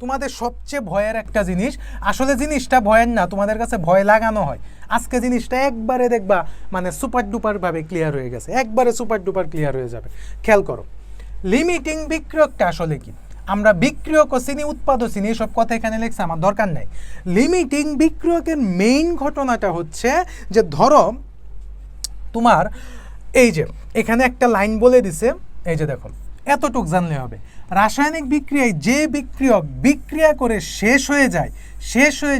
তোমাদের সবচেয়ে ভয়ের একটা জিনিস, আসলে জিনিসটা ভয়ের না, তোমাদের কাছে ভয় লাগানো হয়। আজকে জিনিসটা একবারে দেখবা মানে সুপার ডুপার ভাবে ক্লিয়ার হয়ে গেছে, একবারে সুপার ডুপার ক্লিয়ার হয়ে যাবে। খেয়াল করো, লিমিটিং বিক্রিয়কটা আসলে কি? আমরা বিক্রিয়কও চিনি, উৎপাদও চিনি, সব কথা এখানে লেখছে, আমার দরকার নাই। লিমিটিং বিক্রিয়কের মেইন ঘটনাটা হচ্ছে যে ধরো তোমার এই যে এখানে একটা লাইন বলে দিছে, এই যে দেখো এতটুক জানলে হবে, রাসায়নিক বিক্রিয়ায় যে বিক্রিয়ক বিক্রিয়া করে শেষ হয়ে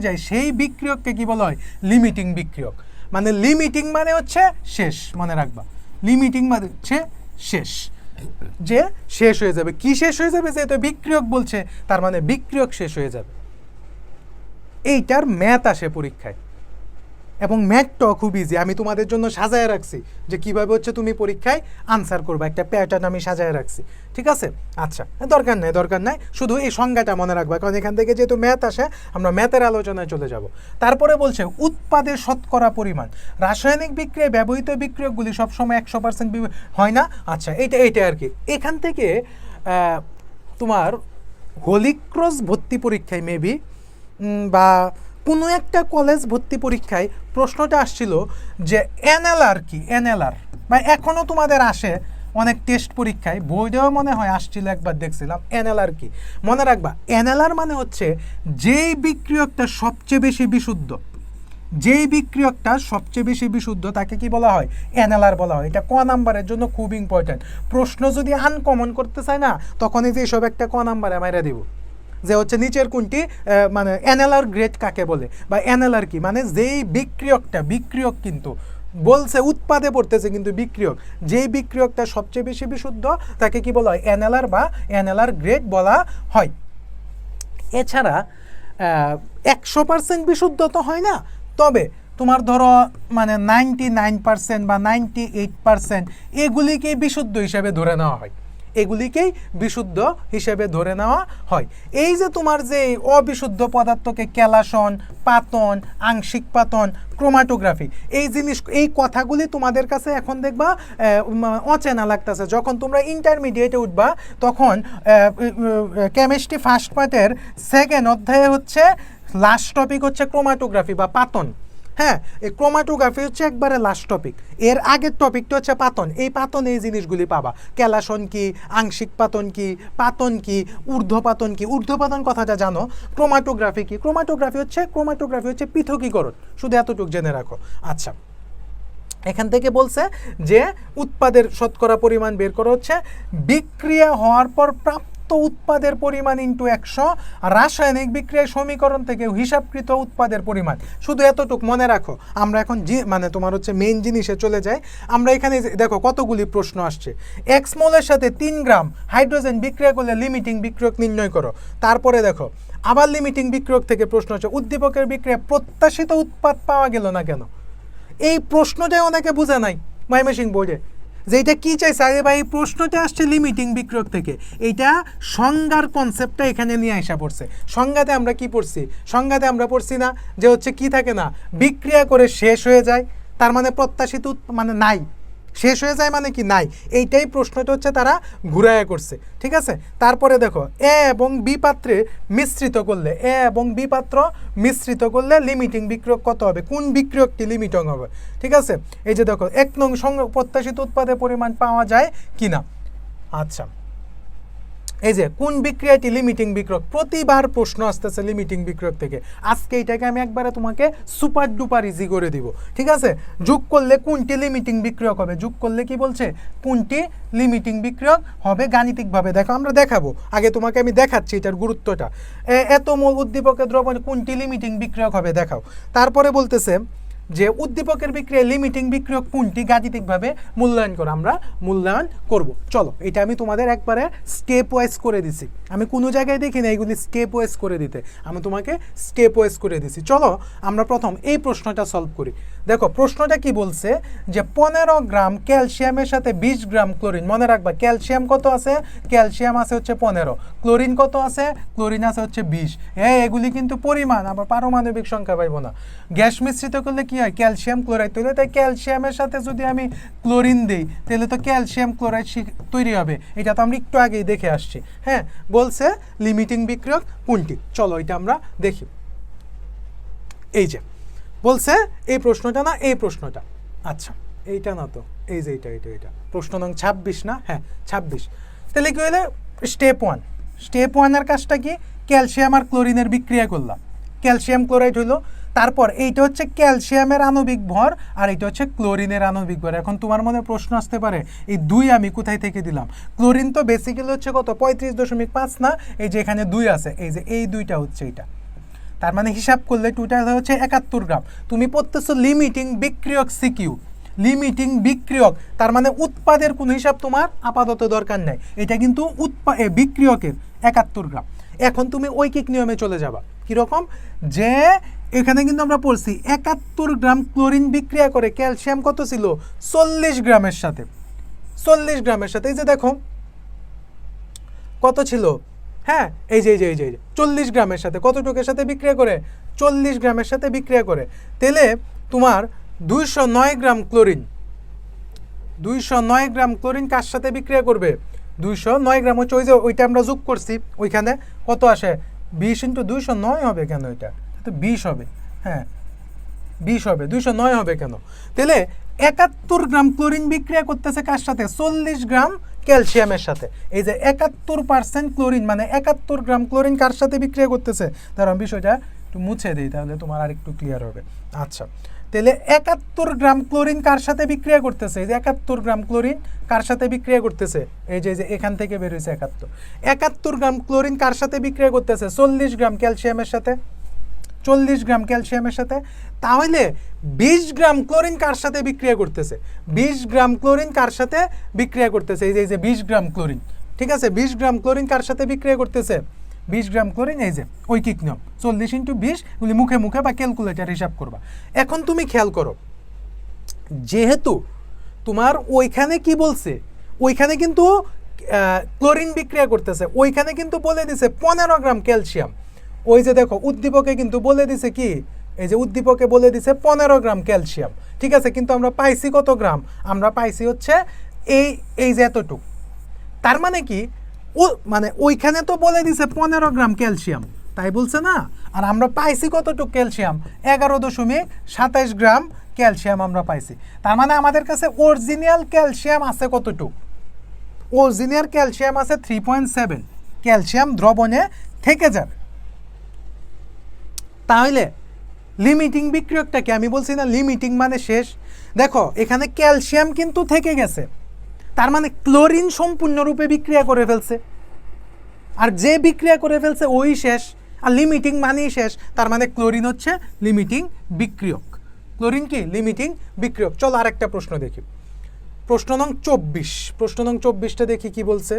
যায় সেই বিক্রিয়ককে কি বলা হয়? লিমিটিং বিক্রিয়ক। মানে লিমিটিং মানে হচ্ছে শেষ, মনে রাখবা, লিমিটিং মানে হচ্ছে শেষ, যে শেষ হয়ে যাবে। কি শেষ হয়ে যাবে? যেহেতু বিক্রিয়ক বলছে, তার মানে বিক্রিয়ক শেষ হয়ে যাবে। এইটার ম্যাথ আসে পরীক্ষায়, এবং ম্যাথটাও খুব ইজি, আমি তোমাদের জন্য সাজায় রাখছি যে কিভাবে হচ্ছে তুমি পরীক্ষায় আনসার করবা, একটা প্যাটার্ন আমি সাজায় রাখছি, ঠিক আছে? আচ্ছা, দরকার নাই, শুধু এই সংজ্ঞাটা মনে রাখবা, কারণ এখান থেকে যেহেতু ম্যাথ আসে আমরা ম্যাথের আলোচনায় চলে যাব। তারপরে বলছে উৎপাদের শতকরা পরিমাণ। রাসায়নিক বিক্রিয়ায় ব্যবহৃত বিক্রিয়কগুলি সবসময় 100% হয় না। আচ্ছা, এইটা আর কি। এখান থেকে তোমার হোলি ক্রস ভর্তি পরীক্ষায় মেবি বা কোনো একটা কলেজ ভর্তি পরীক্ষায় প্রশ্নটা আসছিল যে এনএলআর কি, এনএলআর বা এখনও তোমাদের আসে অনেক টেস্ট পরীক্ষায়, বইটাও মনে হয় আসছিল, একবার দেখছিলাম। এনএলআর কি মনে রাখবা, এনএলআর মানে হচ্ছে যেই বিক্রিয়কটা সবচেয়ে বেশি বিশুদ্ধ, যেই বিক্রিয়কটা সবচেয়ে বেশি বিশুদ্ধ তাকে কি বলা হয়? এনএলআর বলা হয়। এটা ক নাম্বারের জন্য খুব ইম্পর্টেন্ট। প্রশ্ন যদি আনকমন করতে চায় না, তখন এই যে এসব একটা ক নাম্বারে মাইরা দিব, যে হচ্ছে নিচের কোনটি মানে এনএলআর গ্রেড কাকে বলে, বা এনএলআর কি, মানে যেই বিক্রিয়কটা, বিক্রিয়ক কিন্তু বলছে উৎপাদে পড়তেছে কিন্তু বিক্রিয়ক, যেই বিক্রিয়কটা সবচেয়ে বেশি বিশুদ্ধ তাকে কি বলা হয়? এনএলআর বা এনএলআর গ্রেড বলা হয়। এছাড়া 100% বিশুদ্ধ তো হয় না, তবে তোমার ধরো মানে 99% বা 98% এগুলিকেই বিশুদ্ধ হিসেবে ধরে নেওয়া হয়, এগুলিকেই বিশুদ্ধ হিসেবে ধরে নেওয়া হয়। এই যে তোমার যে অবিশুদ্ধ পদার্থকে ক্যালাসন, পাতন, আংশিক পাতন, ক্রোমাটোগ্রাফি, এই জিনিস, এই কথাগুলি তোমাদের কাছে এখন দেখবা অচেনা লাগতেছে। যখন তোমরা ইন্টারমিডিয়েটে উঠবা তখন কেমিস্ট্রি ফার্স্ট পার্টের 2nd অধ্যায়ে হচ্ছে লাস্ট টপিক হচ্ছে ক্রোমাটোগ্রাফি বা পাতন। হ্যাঁ, এই ক্রোমাটোগ্রাফি হচ্ছে একবারে লাস্ট টপিক, এর আগের টপিকটা হচ্ছে পাতন। এই পাতন, এই জিনিসগুলি পাবা, ক্যালাসন কি, আংশিক পাতন কি, ঊর্ধ্বপাতন কি, ঊর্ধ্বপাতন কথাটা জানো। ক্রোমাটোগ্রাফি কি? ক্রোমাটোগ্রাফি হচ্ছে পৃথকীকরণ, শুধু এতটুকু জেনে রাখো। আচ্ছা, এখান থেকে বলছে যে উৎপাদের শতকরা পরিমাণ বের করা হচ্ছে বিক্রিয়া হওয়ার পর প্রাপ্ত উৎপাদের পরিমাণ ইন্টু 100 রাসায়নিক বিক্রিয়ার সমীকরণ থেকে হিসাবকৃত উৎপাদের পরিমাণ। শুধু এতটুক মনে রাখো। আমরা এখন মানে তোমার হচ্ছে মেইন জিনিসে চলে যাই। আমরা এখানে দেখো কতগুলি প্রশ্ন আসছে। x মোলের সাথে 3 গ্রাম হাইড্রোজেন বিক্রিয়া করলে লিমিটিং বিক্রিয়ক নির্ণয় করো। তারপরে দেখো আবার লিমিটিং বিক্রিয়ক থেকে প্রশ্ন হচ্ছে উদ্দীপকের বিক্রিয়া প্রত্যাশিত উৎপাদ পাওয়া গেল না কেন? এই প্রশ্নটাই অনেকে বুঝে নাই ময়মনসিংহ বোর্ডে, যে এটা কী চাইছে। আরে ভাই, এই প্রশ্নটা আসছে লিমিটিং বিক্রিয়ক থেকে, এইটা সংজ্ঞার কনসেপ্টটা এখানে নিয়ে আসা পড়ছে। সংজ্ঞাতে আমরা কি পড়ছি? সংজ্ঞাতে আমরা পড়ছি না যে হচ্ছে কি থাকে না, বিক্রিয়া করে শেষ হয়ে যায়, তার মানে প্রত্যাশিত মানে নাই, শেষ হয়ে যায় মানে কি নাই। এইটাই প্রশ্নটা হচ্ছে তারা ঘুরাইয়া করছে, ঠিক আছে? তারপরে দেখো এ এবং বি পাত্রে মিশ্রিত করলে লিমিটিং বিক্রিয়ক কত হবে? কোন বিক্রিয়কটি লিমিটিং হবে? ঠিক আছে, এই যে দেখো 1 নং প্রত্যাশিত উৎপাদের পরিমাণ পাওয়া যায় কিনা। আচ্ছা, এই যে কোন বিক্রিয়াটি লিমিটিং বিক্রিয়ক, প্রতিবার প্রশ্ন আসতেছে লিমিটিং বিক্রিয়ক থেকে। আজকে এইটাকে আমি একবারে তোমাকে সুপার ডুপার ইজি করে দিব, ঠিক আছে? যোগ করলে কোনটি লিমিটিং বিক্রিয়ক হবে, যোগ করলে কি বলছে কোনটি লিমিটিং বিক্রিয়ক হবে গাণিতিকভাবে দেখো, আমরা দেখাবো। আগে তোমাকে আমি দেখাচ্ছি এটার গুরুত্বটা। এত মোল উদ্দীপকের দ্রবণে কোনটি লিমিটিং বিক্রিয়ক হবে দেখাও। তারপরে বলতেছে যে উদ্দীপকের বিক্রিয়া লিমিটিং বিক্রিয়ক কোনটি গাণিতিকভাবে মূল্যায়ন করো, আমরা মূল্যায়ন করব। চলো, এটা আমি তোমাদের একবারে স্টেপ ওয়াইজ করে দিছি, আমি কোনো জায়গায় দেখি না এগুলি স্টেপ ওয়াইজ করে দিতে, আমি তোমাকে স্টেপ ওয়াইজ করে দিছি। চলো আমরা প্রথম এই প্রশ্নটা সলভ করি। দেখো প্রশ্নটা কি বলছে যে 15 গ্রাম ক্যালসিয়ামের সাথে 20 গ্রাম ক্লোরিন। মনে রাখবা ক্যালসিয়াম কত আছে? ক্যালসিয়াম আছে হচ্ছে 15, ক্লোরিন কত আছে? ক্লোরিন আছে হচ্ছে 20। এগুলি কিন্তু পরিমাণ, আবার পারমাণবিক সংখ্যা পাইব না। গ্যাস মিশ্রিত করলে কি হয় ক্যালসিয়াম ক্লোরাইড তৈরি হয়, তাই ক্যালসিয়ামের সাথে যদি আমি ক্লোরিন দিই তাহলে তো ক্যালসিয়াম ক্লোরাইড তৈরি হবে, এটা তো আমরা একটু আগেই দেখে আসছি। হ্যাঁ, বলছে লিমিটিং বিক্রিয়ক কোনটি, চলো এটা আমরা দেখি। এই যে বলছে এই প্রশ্নটা না এই প্রশ্নটা, আচ্ছা এইটা না তো, এই যে এটা প্রশ্ন নং 26 না, হ্যাঁ 26। তাহলে কি হলে স্টেপ 1, স্টেপ 1-এর কাজটা কি, ক্যালসিয়াম আর ক্লোরিনের বিক্রিয়া করলাম, ক্যালসিয়াম ক্লোরাইড হলো। তারপর এইটা হচ্ছে ক্যালসিয়ামের আণবিক ভর আর এইটা হচ্ছে ক্লোরিনের আণবিক ভর। এখন তোমার মনে প্রশ্ন আসতে পারে এই 2 আমি কোথায় থেকে দিলাম, ক্লোরিন তো বেসিক্যালি হচ্ছে কত 35.5 না, এই যে এখানে 2 আছে, এই যে এই 2টা হচ্ছে এটা, তার মানে হিসাব করলে টোটাল হচ্ছে 71 গ্রাম। তুমি পড়তেছো লিমিটিং বিক্রিয়ক সিকিউ, লিমিটিং বিক্রিয়ক, তার মানে উৎপাদের কোনো হিসাব তোমার আপাতত দরকার নাই, এটা কিন্তু বিক্রিয়কের 71 গ্রাম। এখন তুমি ঐকিক নিয়মে চলে যাবা, কীরকম, যে এখানে কিন্তু আমরা পড়ছি 71 গ্রাম ক্লোরিন বিক্রিয়া করে ক্যালসিয়াম কত ছিল 40 গ্রামের সাথে, 40 গ্রামের সাথে, এই যে দেখো কত ছিল, হ্যাঁ এই যে 40 গ্রামের সাথে, কতটুকের সাথে বিক্রিয়া করে 40 গ্রামের সাথে বিক্রিয়া করে, তাহলে তোমার 209 গ্রাম ক্লোরিন, 209 গ্রাম ক্লোরিন কার সাথে বিক্রিয়া করবে, 209 গ্রাম হচ্ছে ওই যে ওইটা আমরা যোগ করছি, ওইখানে কত আসে 20 × 209 হবে কেন, এটা তো 20 হবে, হ্যাঁ 20 হবে, 209 হবে কেন, তাহলে 71 গ্রাম ক্লোরিন বিক্রিয়া করতেছে কার সাথে 40 গ্রাম ক্যালসিয়ামের সাথে। এই যে 71% ক্লোরিন মানে 71 গ্রাম ক্লোরিন কার সাথে বিক্রিয়া করতেছে, কারণ বিষয়টা একটু মুছে দিই তাহলে তোমার আর একটু ক্লিয়ার হবে। আচ্ছা, তাহলে 71 গ্রাম ক্লোরিন কার সাথে বিক্রিয়া করতেছে, এই যে 71 গ্রাম ক্লোরিন কার সাথে বিক্রিয়া করতেছে, এই যে এখান থেকে বের হয়েছে 71 গ্রাম ক্লোরিন কার সাথে বিক্রিয়া করতেছে 40 গ্রাম ক্যালসিয়ামের সাথে, 40 গ্রাম ক্যালসিয়ামের সাথে, তাহলে 20 গ্রাম ক্লোরিন কার সাথে বিক্রিয়া করতেছে, 20 গ্রাম ক্লোরিন কার সাথে বিক্রিয়া করতেছে, এই যে 20 গ্রাম ক্লোরিন, ঠিক আছে 20 গ্রাম ক্লোরিন কার সাথে বিক্রিয়া করতেছে, 20 গ্রাম ক্লোরিন, এই যে ঐকিক নিয়ম 40 × 20 এগুলি মুখে মুখে বা ক্যালকুলেটার হিসাব করবা। এখন তুমি খেয়াল করো, যেহেতু তোমার ওইখানে কি বলছে, ওইখানে কিন্তু ক্লোরিন বিক্রিয়া করতেছে, ওইখানে কিন্তু বলে দিছে 15 গ্রাম ক্যালসিয়াম, ওই যে দেখো উদ্দীপকে কিন্তু বলে দিছে কি, এই যে উদ্দীপকে বলে দিছে 15 গ্রাম ক্যালসিয়াম, ঠিক আছে, কিন্তু আমরা পাইছি কত গ্রাম, আমরা পাইছি হচ্ছে এই যে এতটুক, তার মানে কি ও মানে ওইখানে তো বলে দিছে 15 গ্রাম ক্যালসিয়াম, তাই বলছে না, আর আমরা পাইছি কতটুক ক্যালসিয়াম 11.27 গ্রাম ক্যালসিয়াম আমরা পাইছি, তার মানে আমাদের কাছে অরিজিনাল ক্যালসিয়াম আছে কতটুক, অরিজিনাল ক্যালসিয়াম আছে 3.7, ক্যালসিয়াম দ্রবণে থেকে যাবে। তাহলে লিমিটিং বিক্রিয়কটাকে আমি বলছি না লিমিটিং মানে শেষ, দেখো এখানে ক্যালসিয়াম কিন্তু থেকে গেছে, তার মানে ক্লোরিন সম্পূর্ণরূপে বিক্রিয়া করে ফেলছে, আর যে বিক্রিয়া করে ফেলছে ওই শেষ, আর লিমিটিং মানেই শেষ, তার মানে ক্লোরিন হচ্ছে লিমিটিং বিক্রিয়ক, ক্লোরিন কি লিমিটিং বিক্রিয়ক। চলো আরেকটা প্রশ্ন দেখি, প্রশ্ন নং 24, প্রশ্ন নং 24টা দেখি কি বলছে,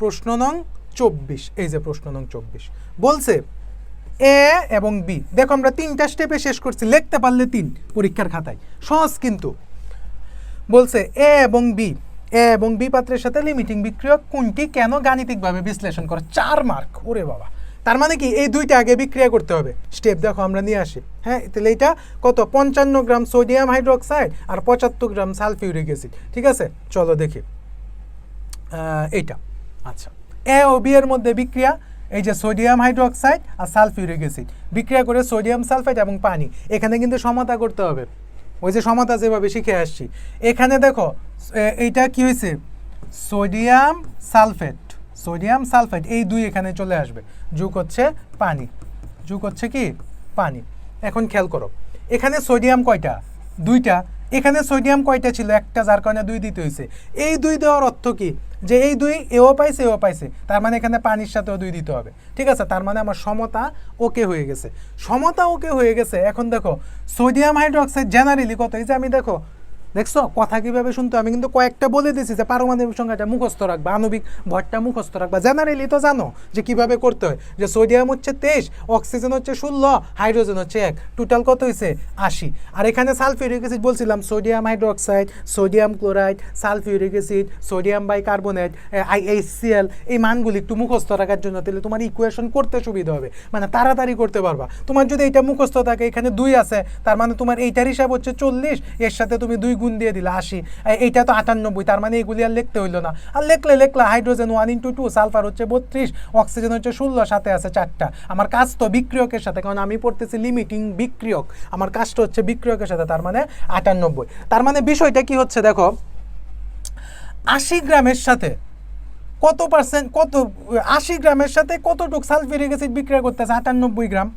প্রশ্ন নং 24, এই যে প্রশ্ন নং 24 বলছে এ এবং বি, দেখো আমরা 3টা স্টেপে শেষ করছি, লিখতে পারলে 3 পরীক্ষার খাতায়, সহজ কিন্তু। বলছে এ এবং বি পাত্রের সাথে লিমিটিং বিক্রিয়ক কোনটি, কেন, গাণিতিকভাবে বিশ্লেষণ করে, 4 মার্ক, ওরে বাবা। তার মানে কি এই 2টা আগে বিক্রিয়া করতে হবে, স্টেপ দেখো আমরা নিয়ে আসি, হ্যাঁ তাহলে এটা কত 55 গ্রাম সোডিয়াম হাইড্রোক্সাইড আর 75 গ্রাম সালফিউরিক অ্যাসিড, ঠিক আছে, চলো দেখি এইটা। আচ্ছা, এ ও বি এর মধ্যে বিক্রিয়া, এই যে সোডিয়াম হাইড্রোক্সাইড আর সালফিউরিক অ্যাসিড বিক্রিয়া করে সোডিয়াম সালফাইড এবং পানি, এখানে কিন্তু সমতা করতে হবে, ওই যে সমতা যেভাবে শিখে আসছি। এখানে দেখো এইটা কি হয়েছে সোডিয়াম সালফেট, এই 2 এখানে চলে আসবে, যোগ হচ্ছে পানি, যোগ হচ্ছে কি পানি। এখন খেয়াল করো এখানে সোডিয়াম কয়টা, 2টা, এখানে সোডিয়াম কয়টা ছিল, একটা, যার কারণে 2 দিতে হয়েছে। এই 2 দেওয়ার অর্থ কি, যে এই 2 এও পাইছে, তার মানে এখানে পানির সাথেও 2 দিতে হবে, ঠিক আছে, তার মানে আমার সমতা ওকে হয়ে গেছে, এখন দেখো সোডিয়াম হাইড্রোক্সাইড জেনারেলি কত, এই যে আমি দেখো দেখছো কথা কিভাবে শুনতে হয়? আমি কিন্তু কয়েকটা বলে দিয়েছি যে পারমাণবিক সংখ্যাটা মুখস্থ রাখবা, আণবিক ভরটা মুখস্থ রাখবা, জেনারেলি তো জানো যে কিভাবে করতে হয়, যে সোডিয়াম হচ্ছে 23, অক্সিজেন হচ্ছে 16, হাইড্রোজেন হচ্ছে 1, টোটাল কত হয়েছে 80। আর এখানে সালফিউরিক অ্যাসিড বলছিলাম sodium hydroxide, sodium chloride, sulphuric acid, sodium bicarbonate, HCl, এই মানগুলি একটু মুখস্থ রাখার জন্য, তাহলে তোমার ইকুয়েশন করতে সুবিধা হবে, মানে তাড়াতাড়ি করতে পারবা। তোমার যদি এইটা মুখস্থ থাকে, এখানে 2 আছে, তার মানে তোমার এইটার হিসাব হচ্ছে 40, এর সাথে তুমি 2 গুণ দিয়ে দিলা 80, এইটা তো 98, তার মানে এগুলি আর লিখতে হইলো না। আর লেখলা হাইড্রোজেন 1 × 2, সালফার হচ্ছে 32, অক্সিজেন হচ্ছে 16, সাথে আছে 4টা। আমার কাজ তো বিক্রিয়কের সাথে, কারণ আমি পড়তেছি লিমিটিং বিক্রিয়ক, আমার কাজটা হচ্ছে বিক্রিয়কের সাথে, তার মানে 98। তার মানে বিষয়টা কি হচ্ছে দেখো, 80 গ্রামের সাথে কত পার্সেন্ট, 80 গ্রামের সাথে কতটুকু সালফিউরিক অ্যাসিড বিক্রিয়া করতেছে? 98 গ্রাম,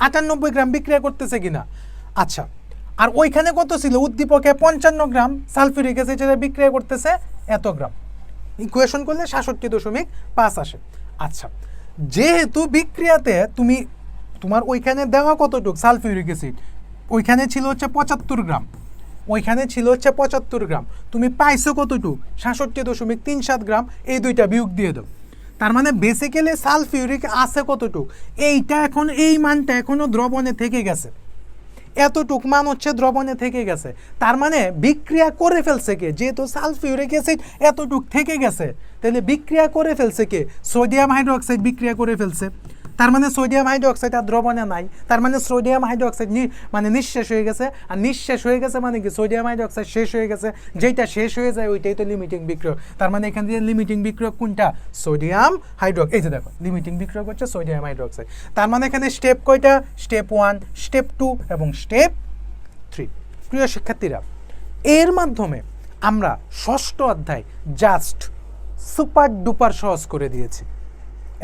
98 গ্রাম বিক্রিয়া করতেছে কিনা? আচ্ছা, আর ওইখানে কত ছিল? উদ্দীপকে 55 গ্রাম সালফিউরিক অ্যাসিড বিক্রিয়া করতেছে এত গ্রাম। ইকুয়েশন করলে 67.5 আসে। আচ্ছা, যেহেতু বিক্রিয়াতে তোমার ওইখানে দেওয়া কতটুকু সালফিউরিক অ্যাসিড, ওইখানে ছিল হচ্ছে 75 গ্রাম, ওইখানে ছিল হচ্ছে 75 গ্রাম, তুমি পাইছো কতটুকু? 67.37 গ্রাম। এই দুইটা বিয়োগ দিয়ে দাও। তার মানে বেসিক্যালি সালফিউরিক আছে কতটুকু? এইটা এখন, এই মানটা এখনো দ্রবণে থেকে গেছে, এতটুক মান হচ্ছে দ্রবণে থেকে গেছে। তার মানে বিক্রিয়া করে ফেলছে কে? যেহেতু সালফিউরিক অ্যাসিড এতটুক থেকে গেছে, তাহলে বিক্রিয়া করে ফেলছে কে? সোডিয়াম হাইড্রোক্সাইড বিক্রিয়া করে ফেলছে। তার মানে সোডিয়াম হাইড্রোক্সাইড আর দ্রবণে নাই, তার মানে সোডিয়াম হাইড্রোক্সাইড মানে নিঃশেষ হয়ে গেছে। আর নিঃশেষ হয়ে গেছে মানে কি? সোডিয়াম হাইড্রোক্সাইড শেষ হয়ে গেছে, যেটা শেষ হয়ে যায় ওইটাই তো লিমিটিং বিক্রিয়ক। তার মানে এখান থেকে লিমিটিং বিক্রিয়ক কোনটা? Sodium hydroxide. এই যে দেখো লিমিটিং বিক্রিয়ক হচ্ছে সোডিয়াম হাইড্রোক্সাইড। তার মানে এখানে স্টেপ কয়টা? স্টেপ 1, স্টেপ 2 এবং স্টেপ 3। প্রিয় শিক্ষার্থীরা, এর মাধ্যমে আমরা 6ষ্ঠ অধ্যায় জাস্ট সুপার ডুপার সহজ করে দিয়েছি,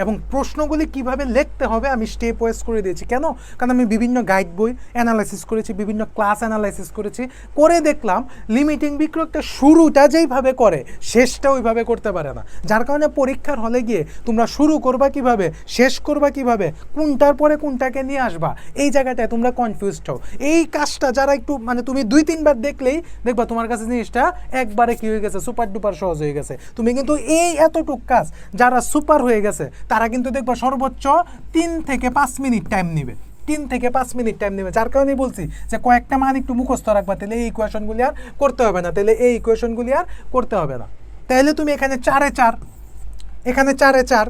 এবং প্রশ্নগুলি কিভাবে লিখতে হবে আমি স্টেপ ওয়াইজ করে দিয়েছি। কেন? কারণ আমি বিভিন্ন গাইড বই অ্যানালাইসিস করেছি, বিভিন্ন ক্লাস অ্যানালাইসিস করেছি, করে দেখলাম লিমিটিং বিক্রিয়কটা শুরুটা যেইভাবে করে শেষটা ওইভাবে করতে পারে না। যার কারণে পরীক্ষার হলে গিয়ে তোমরা শুরু করবা কিভাবে, শেষ করবা কিভাবে, কোনটার পরে কোনটাকে নিয়ে আসবা, এই জায়গাটায় তোমরা কনফিউজড হও। এই কাজটা যারা একটু মানে তুমি 2-3 বার দেখলেই দেখবা তোমার কাছে জিনিসটা একবারে কি হয়ে গেছে, সুপার ডুপার সহজ হয়ে গেছে। তুমি কিন্তু এই এতটুক কাজ যারা সুপার হয়ে গেছে তারা কিন্তু দেখবা সর্বোচ্চ 3 থেকে 5 মিনিট টাইম নেবে, 3 থেকে 5 মিনিট টাইম নেবে। যার কারণেই বলছি যে কয়েকটা মান একটু মুখস্থ রাখবা, তাহলে এই ইকুয়েশনগুলি আর করতে হবে না, তাহলে তুমি এখানে 4-এ 4, এখানে 4-এ 4।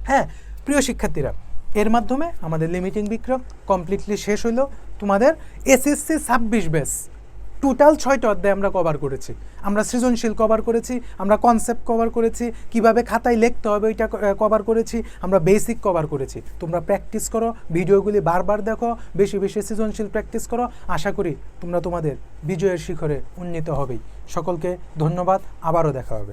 হ্যাঁ প্রিয় শিক্ষার্থীরা, এর মাধ্যমে আমাদের লিমিটিং বিক্রিয়ক কমপ্লিটলি শেষ হইল। তোমাদের এসএসসি 26 ব্যাচ টোটাল 6টা অধ্যায় আমরা কভার করেছি। আমরা সৃজনশীল কভার করেছি, আমরা কনসেপ্ট কভার করেছি, কিভাবে খাতায় লিখতে হবে ওইটা কভার করেছি, আমরা বেসিক কভার করেছি। তোমরা প্র্যাকটিস করো, ভিডিওগুলি বারবার দেখো, বেশি বেশি সৃজনশীল প্র্যাকটিস করো। আশা করি তোমরা তোমাদের বিজয়ের শিখরে উন্নীত হবেই। সকলকে ধন্যবাদ, আবারও দেখা হবে।